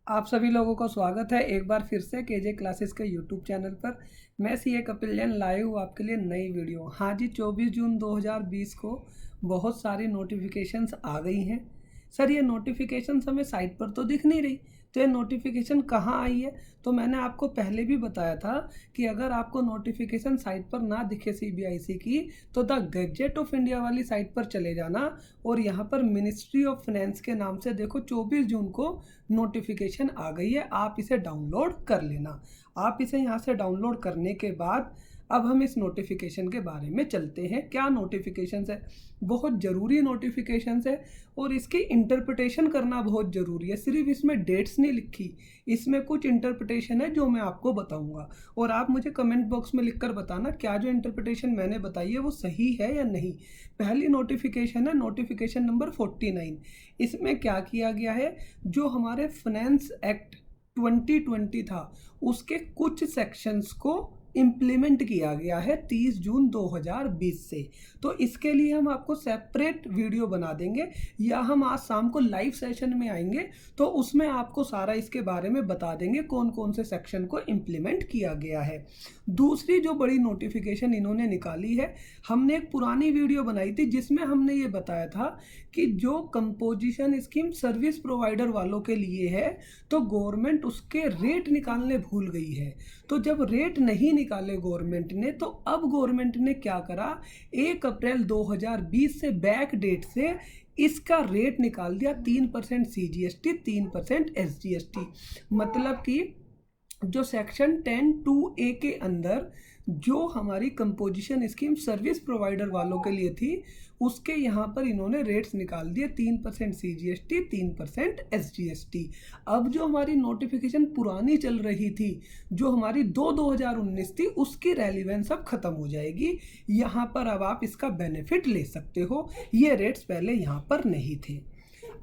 आप सभी लोगों को स्वागत है एक बार फिर से केजे क्लासेस के यूट्यूब चैनल पर। मैं सीए कपिल जैन लाइव हूँ आपके लिए नई वीडियो। हाँ जी, 24 जून 2020 को बहुत सारी नोटिफिकेशंस आ गई हैं। सर ये नोटिफिकेशंस हमें साइट पर तो दिख नहीं रही, तो ये नोटिफिकेशन कहाँ आई है? तो मैंने आपको पहले भी बताया था कि अगर आपको नोटिफिकेशन साइट पर ना दिखे सीबीआईसी की, तो द गैजेट ऑफ इंडिया वाली साइट पर चले जाना और यहाँ पर मिनिस्ट्री ऑफ फाइनेंस के नाम से देखो 24 जून को नोटिफिकेशन आ गई है, आप इसे डाउनलोड कर लेना। आप इसे यहाँ से डाउनलोड करने के बाद अब हम इस नोटिफिकेशन के बारे में चलते हैं। क्या नोटिफिकेशंस है? बहुत ज़रूरी नोटिफिकेशंस है और इसकी इंटरप्रिटेशन करना बहुत ज़रूरी है। सिर्फ इसमें डेट्स नहीं लिखी, इसमें कुछ इंटरप्रिटेशन है जो मैं आपको बताऊंगा और आप मुझे कमेंट बॉक्स में लिखकर बताना क्या जो इंटरप्रिटेशन मैंने बताई है वो सही है या नहीं। पहली नोटिफिकेशन है नोटिफिकेशन नंबर 49। इसमें क्या किया गया है, जो हमारे फाइनेंस एक्ट 2020 था उसके कुछ सेक्शंस को इम्प्लीमेंट किया गया है 30 जून 2020 से। तो इसके लिए हम आपको सेपरेट वीडियो बना देंगे या हम आज शाम को लाइव सेशन में आएंगे तो उसमें आपको सारा इसके बारे में बता देंगे कौन कौन से सेक्शन को इम्प्लीमेंट किया गया है। दूसरी जो बड़ी नोटिफिकेशन इन्होंने निकाली है, हमने एक पुरानी वीडियो बनाई थी जिसमें हमने ये बताया था कि जो कंपोजिशन स्कीम सर्विस प्रोवाइडर वालों के लिए है तो गवर्नमेंट उसके रेट निकालने भूल गई है। तो जब रेट नहीं निकाले गवर्नमेंट ने, तो अब गवर्नमेंट ने क्या करा, 1 अप्रैल 2020 से बैक डेट से इसका रेट निकाल दिया 3% CGST, 3% SGST। मतलब कि जो सेक्शन 10(2)A के अंदर जो हमारी कंपोजिशन स्कीम सर्विस प्रोवाइडर वालों के लिए थी, उसके यहाँ पर इन्होंने रेट्स निकाल दिए 3% CGST, 3% SGST। अब जो हमारी नोटिफिकेशन पुरानी चल रही थी, जो हमारी 2019 थी, उसकी रेलिवेंस अब खत्म हो जाएगी। यहाँ पर अब आप इसका बेनिफिट ले सकते हो, ये रेट्स पहले यहाँ पर नहीं थे।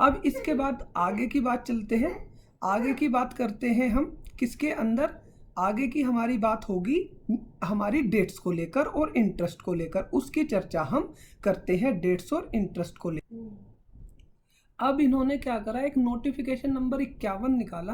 अब इसके बाद आगे की बात चलते हैं, आगे की बात करते हैं हम किसके अंदर। आगे की हमारी बात होगी हमारी डेट्स को लेकर और इंटरेस्ट को लेकर, उसकी चर्चा हम करते हैं डेट्स और इंटरेस्ट को लेकर। अब इन्होंने क्या करा, एक नोटिफिकेशन नंबर 51 निकाला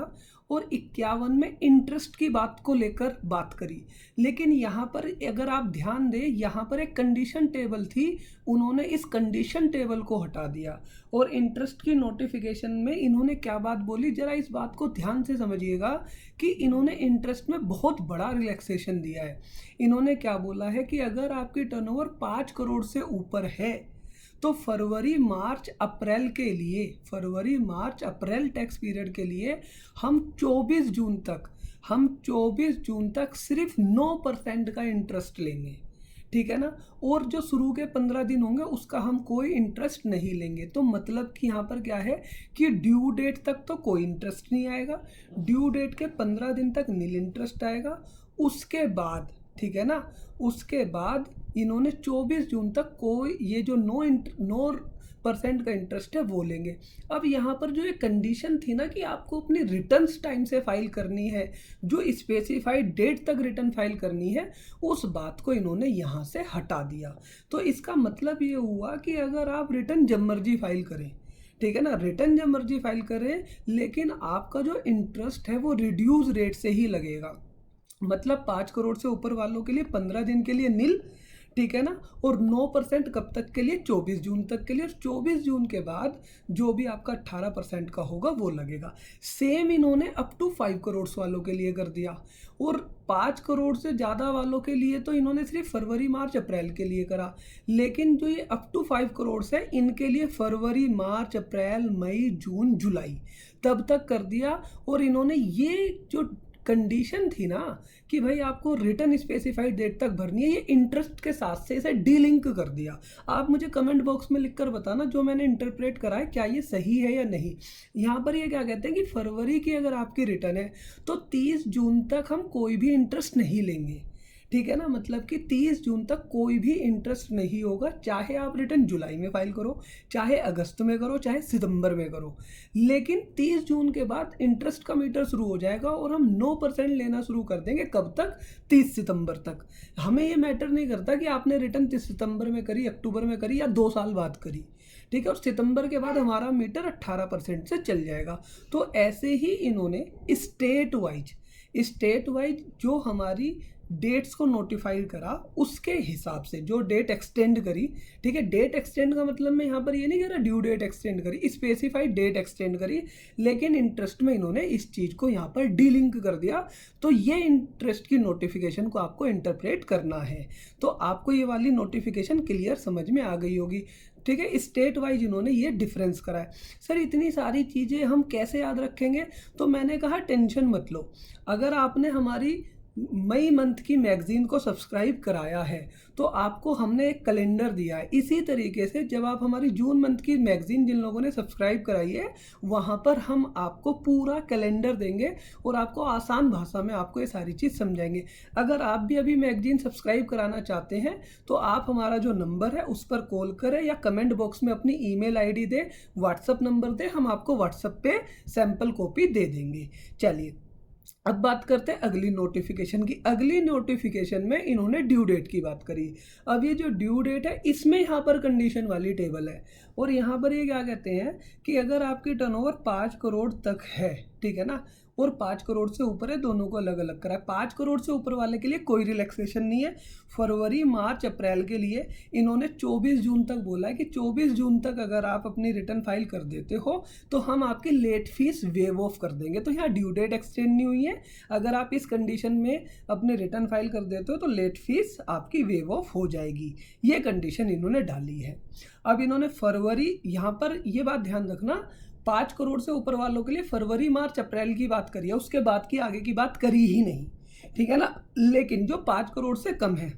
और 51 में इंटरेस्ट की बात को लेकर बात करी। लेकिन यहाँ पर अगर आप ध्यान दें, यहाँ पर एक कंडीशन टेबल थी, उन्होंने इस कंडीशन टेबल को हटा दिया और इंटरेस्ट की नोटिफिकेशन में इन्होंने क्या बात बोली, जरा इस बात को ध्यान से समझिएगा कि इन्होंने इंटरेस्ट में बहुत बड़ा रिलैक्सेशन दिया है। इन्होंने क्या बोला है कि अगर आपकी टर्नओवर 5 करोड़ से ऊपर है तो फरवरी मार्च अप्रैल के लिए, फरवरी मार्च अप्रैल टैक्स पीरियड के लिए हम 24 जून तक सिर्फ 9% का इंटरेस्ट लेंगे, ठीक है ना। और जो शुरू के 15 दिन होंगे उसका हम कोई इंटरेस्ट नहीं लेंगे। तो मतलब कि यहाँ पर क्या है कि ड्यू डेट तक तो कोई इंटरेस्ट नहीं आएगा, ड्यू डेट के 15 दिन तक नील इंटरेस्ट आएगा। उसके बाद, ठीक है ना, उसके बाद इन्होंने 24 जून तक कोई ये जो 9% का इंटरेस्ट है वो लेंगे। अब यहाँ पर जो एक कंडीशन थी ना कि आपको अपनी रिटर्न्स टाइम से फाइल करनी है, जो स्पेसिफाइड डेट तक रिटर्न फाइल करनी है, उस बात को इन्होंने यहाँ से हटा दिया। तो इसका मतलब ये हुआ कि अगर आप रिटर्न जब मर्जी फाइल करें, ठीक है ना, रिटर्न जब मर्जी फाइल करें, लेकिन आपका जो इंटरेस्ट है वो रिड्यूस रेट से ही लगेगा। मतलब 5 करोड़ से ऊपर वालों के लिए 15 दिन के लिए नील, ठीक है ना, और 9% कब तक के लिए, 24 जून तक के लिए। और 24 जून के बाद जो भी आपका 18% का होगा वो लगेगा। सेम इन्होंने अप टू 5 करोड़ वालों के लिए कर दिया और 5 करोड़ से ज़्यादा वालों के लिए तो इन्होंने सिर्फ फरवरी मार्च अप्रैल के लिए करा। लेकिन जो ये अप टू 5 करोड़ है इनके लिए फरवरी मार्च अप्रैल मई जून जुलाई तब तक कर दिया। और इन्होंने ये जो कंडीशन थी ना कि भाई आपको रिटर्न स्पेसिफाइड डेट तक भरनी है, ये इंटरेस्ट के साथ से इसे डीलिंक कर दिया। आप मुझे कमेंट बॉक्स में लिखकर बताना जो मैंने इंटरप्रेट करा है क्या ये सही है या नहीं। यहाँ पर ये क्या कहते हैं कि फरवरी की अगर आपकी रिटर्न है तो 30 जून तक हम कोई भी इंटरेस्ट नहीं लेंगे, ठीक है ना। मतलब कि 30 जून तक कोई भी इंटरेस्ट नहीं होगा, चाहे आप रिटर्न जुलाई में फाइल करो, चाहे अगस्त में करो, चाहे सितंबर में करो। लेकिन 30 जून के बाद इंटरेस्ट का मीटर शुरू हो जाएगा और हम 9% लेना शुरू कर देंगे। कब तक? 30 सितंबर तक। हमें ये मैटर नहीं करता कि आपने रिटर्न 30 सितंबर में करी, अक्टूबर में करी या 2 साल बाद करी, ठीक है, और सितंबर के बाद हमारा मीटर 18% से चल जाएगा। तो ऐसे ही इन्होंने स्टेट वाइज जो हमारी डेट्स को नोटिफाई करा उसके हिसाब से जो डेट एक्सटेंड करी, ठीक है, डेट एक्सटेंड का मतलब मैं यहाँ पर ये नहीं कह रहा ड्यू डेट एक्सटेंड करी, स्पेसिफाइड डेट एक्सटेंड करी, लेकिन इंटरेस्ट में इन्होंने इस चीज़ को यहाँ पर डीलिंक कर दिया। तो ये इंटरेस्ट की नोटिफिकेशन को आपको इंटरप्रेट करना है। तो आपको ये वाली नोटिफिकेशन क्लियर समझ में आ गई होगी, ठीक है। स्टेट वाइज इन्होंने ये डिफरेंस करा है। सर इतनी सारी चीज़ें हम कैसे याद रखेंगे? तो मैंने कहा टेंशन मत लो, अगर आपने हमारी मई मंथ की मैगजीन को सब्सक्राइब कराया है तो आपको हमने एक कैलेंडर दिया है। इसी तरीके से जब आप हमारी जून मंथ की मैगजीन जिन लोगों ने सब्सक्राइब कराई है वहाँ पर हम आपको पूरा कैलेंडर देंगे और आपको आसान भाषा में आपको ये सारी चीज़ समझाएंगे। अगर आप भी अभी मैगजीन सब्सक्राइब कराना चाहते हैं तो आप हमारा जो नंबर है उस पर कॉल करें या कमेंट बॉक्स में अपनी ईमेल आईडी दें, व्हाट्सअप नंबर दें, हम आपको व्हाट्सअप पे सैम्पल कॉपी दे देंगे। चलिए अब बात करते हैं अगली नोटिफिकेशन की। अगली नोटिफिकेशन में इन्होंने ड्यू डेट की बात करी। अब ये जो ड्यू डेट है इसमें यहाँ पर कंडीशन वाली टेबल है और यहाँ पर ये क्या कहते हैं कि अगर आपकी टर्नओवर 5 करोड़ तक है, ठीक है ना, और 5 करोड़ से ऊपर है, दोनों को अलग अलग करा है। 5 करोड़ से ऊपर वाले के लिए कोई रिलैक्सेशन नहीं है। फरवरी मार्च अप्रैल के लिए इन्होंने 24 जून तक बोला है कि 24 जून तक अगर आप अपनी रिटर्न फाइल कर देते हो तो हम आपकी लेट फीस वेव ऑफ कर देंगे। तो यहाँ ड्यू डेट एक्सटेंड नहीं हुई है, अगर आप इस कंडीशन में अपने रिटर्न फाइल कर देते हो तो लेट फीस आपकी वेव ऑफ हो जाएगी। ये कंडीशन इन्होंने डाली है। अब इन्होंने फरवरी, यहाँ पर ये बात ध्यान रखना, 5 करोड़ से ऊपर वालों के लिए फरवरी मार्च अप्रैल की बात करी है, उसके बाद की आगे की बात करी ही नहीं, ठीक है ना। लेकिन जो 5 करोड़ से कम है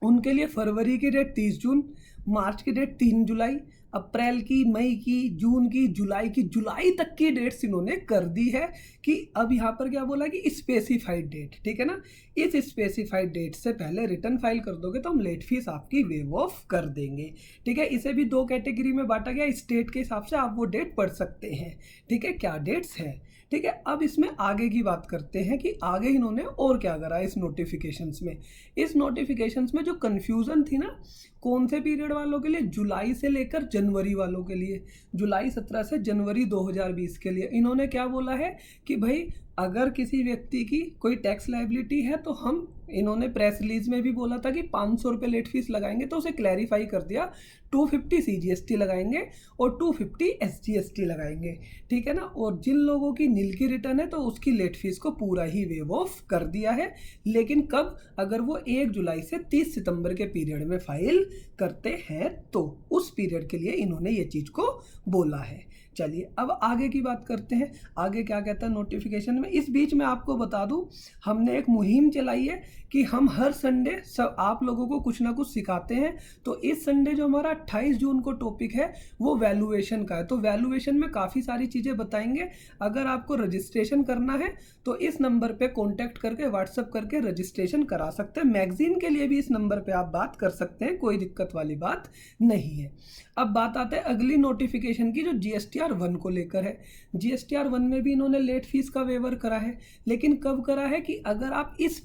उनके लिए फरवरी की डेट 30 जून, मार्च की डेट 3 जुलाई, अप्रैल की, मई की, जून की, जुलाई तक की डेट्स इन्होंने कर दी है कि अब यहाँ पर क्या बोला कि स्पेसिफाइड डेट, ठीक है ना, इस स्पेसिफाइड डेट से पहले रिटर्न फाइल कर दोगे तो हम लेट फीस आपकी वेव ऑफ कर देंगे, ठीक है। इसे भी 2 कैटेगरी में बांटा गया, स्टेट के हिसाब से आप वो डेट पढ़ सकते हैं, ठीक है, क्या डेट्स है, ठीक है। अब इसमें आगे की बात करते हैं कि आगे इन्होंने और क्या करा इस नोटिफिकेशंस में। इस नोटिफिकेशंस में जो कन्फ्यूज़न थी ना, कौन से पीरियड वालों के लिए, जुलाई से लेकर जनवरी वालों के लिए, जुलाई 17 से जनवरी 2020 के लिए इन्होंने क्या बोला है कि भाई अगर किसी व्यक्ति की कोई टैक्स लायबिलिटी है तो हम, इन्होंने प्रेस रिलीज में भी बोला था कि 500 रुपये लेट फीस लगाएंगे, तो उसे क्लैरिफाई कर दिया 250 CGST लगाएंगे और 250 SGST लगाएंगे, ठीक है ना। और जिन लोगों की नील की रिटर्न है तो उसकी लेट फीस को पूरा ही वेव ऑफ कर दिया है, लेकिन कब, अगर वो 1 जुलाई से 30 सितंबर के पीरियड में फाइल करते हैं तो उस पीरियड के लिए इन्होंने ये चीज़ को बोला है। चलिए अब आगे की बात करते हैं, आगे क्या कहता है नोटिफिकेशन में। इस बीच में आपको बता दूं, हमने एक मुहिम चलाई है कि हम हर संडे सब आप लोगों को कुछ ना कुछ सिखाते हैं। तो इस संडे जो हमारा 28 जून को टॉपिक है वो वैल्यूएशन का है। तो वैल्यूएशन में काफ़ी सारी चीज़ें बताएंगे। अगर आपको रजिस्ट्रेशन करना है तो इस नंबर पे कांटेक्ट करके, व्हाट्सअप करके रजिस्ट्रेशन करा सकते हैं। मैगजीन के लिए भी इस नंबर पे आप बात कर सकते हैं, कोई दिक्कत वाली बात नहीं है। अब बात आते हैं अगली नोटिफिकेशन की जो GSTR 1 को लेकर है। GSTR 1 में भी इन्होंने लेट फीस का वेवर करा है, लेकिन कब करा है कि अगर आप इस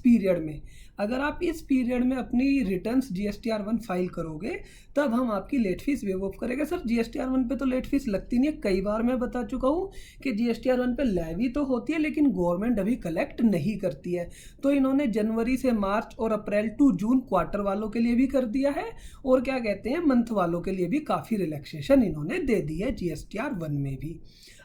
पीरियड में अपनी रिटर्न्स GSTR 1 फाइल करोगे तब हम आपकी लेट फीस वेव ऑफ करेंगे। सर GSTR 1 पे तो लेट फीस लगती नहीं है, कई बार मैं बता चुका हूँ कि GSTR 1 पे लेवी तो होती है लेकिन गवर्नमेंट अभी कलेक्ट नहीं करती है। तो इन्होंने जनवरी से मार्च और अप्रैल टू जून क्वार्टर वालों के लिए भी कर दिया है और क्या कहते हैं मंथ वालों के लिए भी काफ़ी रिलैक्सेशन इन्होंने दे दी है GSTR 1 में भी।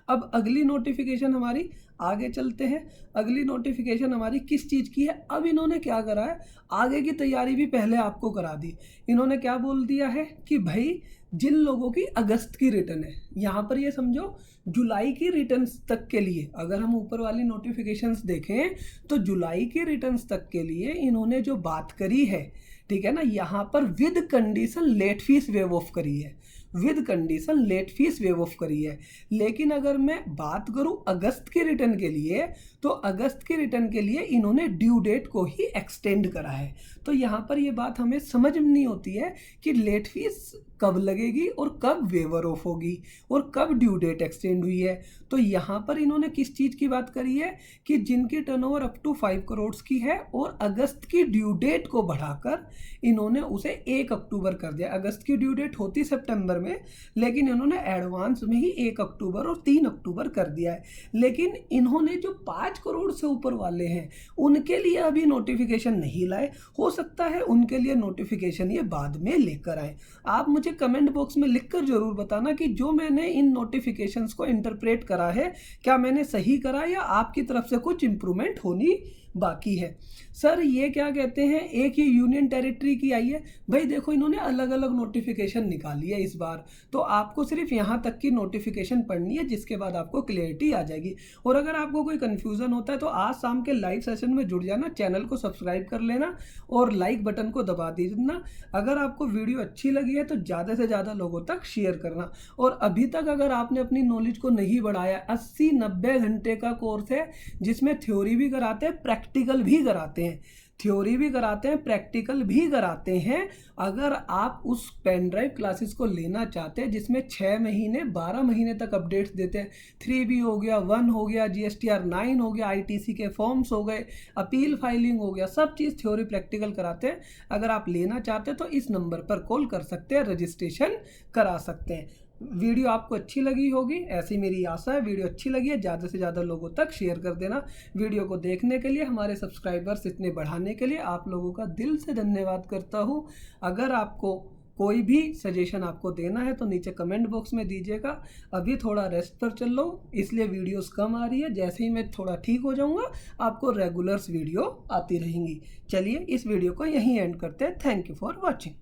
अब अगली नोटिफिकेशन हमारी, आगे चलते हैं। अगली नोटिफिकेशन हमारी किस चीज़ की है? अब इन्होंने क्या करा है, आगे की तैयारी भी पहले आपको करा दी। इन्होंने क्या बोल दिया है कि भाई जिन लोगों की अगस्त की रिटर्न है, यहाँ पर ये समझो जुलाई की रिटर्न्स तक के लिए, अगर हम ऊपर वाली नोटिफिकेशंस देखें तो जुलाई की रिटर्न्स तक के लिए इन्होंने जो बात करी है, ठीक है ना, यहाँ पर with condition late fees waive off करी है, with condition late fees waive off करी है। लेकिन अगर मैं बात करूं अगस्त के रिटर्न के लिए, तो अगस्त के रिटर्न के लिए इन्होंने ड्यू डेट को ही एक्सटेंड करा है। तो यहाँ पर ये बात हमें समझ में नहीं होती है कि लेट फीस कब लगेगी और कब वेवर ऑफ होगी और कब ड्यू डेट एक्सटेंड हुई है। तो यहाँ पर इन्होंने किस चीज़ की बात करी है कि जिनकी टर्नओवर अप टू 5 करोड़ की है और अगस्त की ड्यू डेट को बढ़ाकर इन्होंने उसे 1 अक्टूबर कर दिया। अगस्त की ड्यू डेट होती सितंबर में, लेकिन इन्होंने एडवांस में ही 1 अक्टूबर और 3 अक्टूबर कर दिया है। लेकिन इन्होंने जो 5 करोड़ से ऊपर वाले हैं उनके लिए अभी नोटिफिकेशन नहीं लाए, हो सकता है उनके लिए नोटिफिकेशन ये बाद में लेकर आए। आप मुझे कमेंट बॉक्स में लिखकर जरूर बताना कि जो मैंने इन नोटिफिकेशंस को इंटरप्रेट करा है क्या मैंने सही करा या आपकी तरफ से कुछ इंप्रूवमेंट होनी बाकी है। सर ये क्या कहते हैं, एक ही यूनियन टेरिटरी की आई है। भाई देखो, इन्होंने अलग अलग नोटिफिकेशन निकाली है इस बार, तो आपको सिर्फ यहाँ तक की नोटिफिकेशन पढ़नी है, जिसके बाद आपको क्लियरिटी आ जाएगी। और अगर आपको कोई कन्फ्यूज़न होता है तो आज शाम के लाइव सेशन में जुड़ जाना, चैनल को सब्सक्राइब कर लेना और लाइक बटन को दबा दीजिए। अगर आपको वीडियो अच्छी लगी है तो ज़्यादा से ज़्यादा लोगों तक शेयर करना। और अभी तक अगर आपने अपनी नॉलेज को नहीं बढ़ाया, 80-90 घंटे का कोर्स है जिसमें थ्योरी भी कराते हैं, प्रैक्टिकल भी कराते हैं। थ्योरी भी कराते हैं, प्रैक्टिकल भी कराते हैं। अगर आप उस पेन ड्राइव क्लासेस को लेना चाहते हैं जिसमें 6 महीने 12 महीने तक अपडेट्स देते हैं, 3B हो गया, 1 हो गया, GSTR 9 हो गया, ITC के फॉर्म्स हो गए, अपील फाइलिंग हो गया, सब चीज़ थ्योरी प्रैक्टिकल कराते हैं। अगर आप लेना चाहते हैं तो इस नंबर पर कॉल कर सकते हैं, रजिस्ट्रेशन करा सकते हैं। वीडियो आपको अच्छी लगी होगी, ऐसी मेरी आशा है। वीडियो अच्छी लगी है, ज़्यादा से ज़्यादा लोगों तक शेयर कर देना। वीडियो को देखने के लिए, हमारे सब्सक्राइबर्स इतने बढ़ाने के लिए आप लोगों का दिल से धन्यवाद करता हूँ। अगर आपको कोई भी सजेशन आपको देना है तो नीचे कमेंट बॉक्स में दीजिएगा। अभी थोड़ा रेस्ट पर चल रहा हूँ, इसलिए वीडियोस कम आ रही है। जैसे ही मैं थोड़ा ठीक हो जाऊँगा आपको रेगुलर्स वीडियो आती रहेंगी। चलिए इस वीडियो को यहीं एंड करते हैं। Thank you for watching.